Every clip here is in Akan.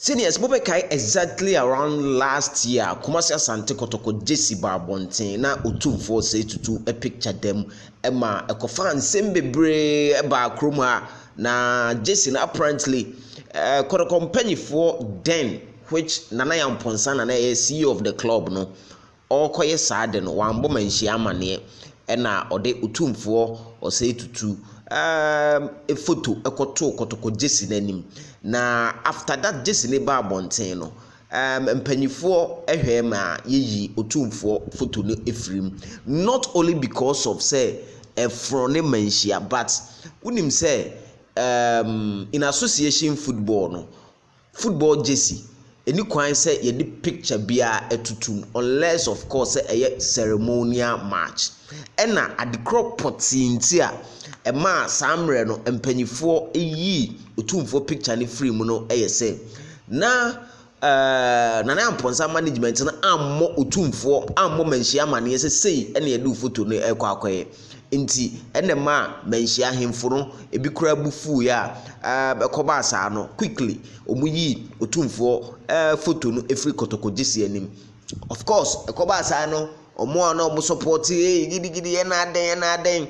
Seniors Bobekai exactly around last year, Kumasi Asante Kotoko Jesse Barbontin na Otumfuo say to a picture them Emma a kofan sembebre eba kroma na Jesse na apparently Kotoko company for then which Nana Yamponsa na CEO of the club no all koye sad no wambo Manhyia amane na ode Otumfuo or say to a photo Kotoko Jesse nanim na after that Jesse ne ba bonten no mpanyifo ehwe ma yeyi Otumfuo photo no efrim not only because of say from ne Manhyia but unim say in association football Jesse any kwan say ye di picture bia etutum unless of course a ceremonial match ena adekro potinti a ema samre no mpanyifo eyi Otumfuo picture ne free mu no say na Nana Amponsa management na ammo Otumfuo ammo Manhyia amane sei ena ye du photo no ekwakoye nti enema Manhyia hemfo no ebi kura bufu ya bekoba asa no quickly omuyi Otumfuo photo no efri Kotoko Jesse anim of course ekoba asa no omo na omo support gidi ye na aden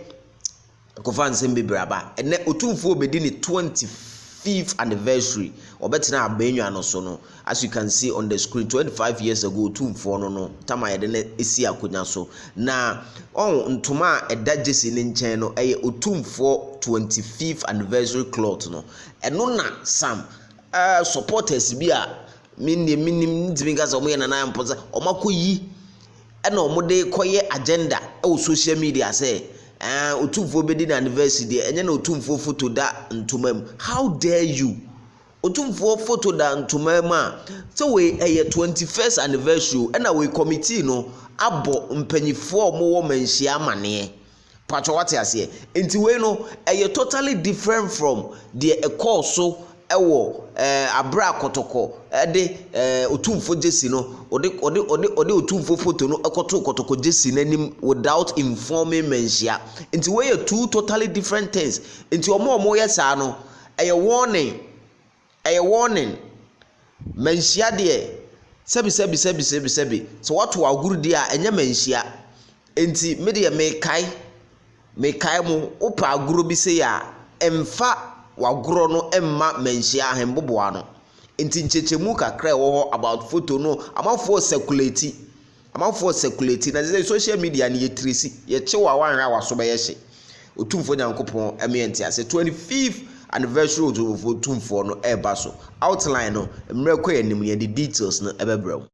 kofan sembe braba ene Otumfuo bedi ni 25th anniversary obetina abanwa no so no as you can see on the screen 25 years ago Otumfuo no tama ye de na esi akonya so na ntoma eda Jesse ne nchen no eye Otumfuo 25th anniversary cloth no eno na sam supporters bi a minim ndibinga za omo ye Nana Amponsa omakoyi ena omo de koye agenda e social media say Otumfuo bedi na anniversary enye na Otumfuo photo da ntomam. How dare you? Otumfuo photo da ntomam a so we 21st anniversary ena we committee no abo mpanyifo mo wo Manhyia amane patcho what ase enti we no totally different from the course so ewo abra Kotoko de Otumfuo Jesse no ode Otumfuo photo no ekoto Kotoko Jesse nanim without informing Manhyia enti we two totally different things enti omo yesa no warning Manhyia de sebi so what wa guru dia enye Manhyia enti me de me kai mo opa aguro bi se ya emfa wagoro no emma Manhyia hemboboa no enti nchechemu kakra wo about photo no amafo circulate na say social media ni yetrisi ye chewa wanra waso be ye hye Otumfuo nyankopon emienti ase 25th anniversary of Otumfuo no eba so outline no mrekọ yanim ye the details no ebebrem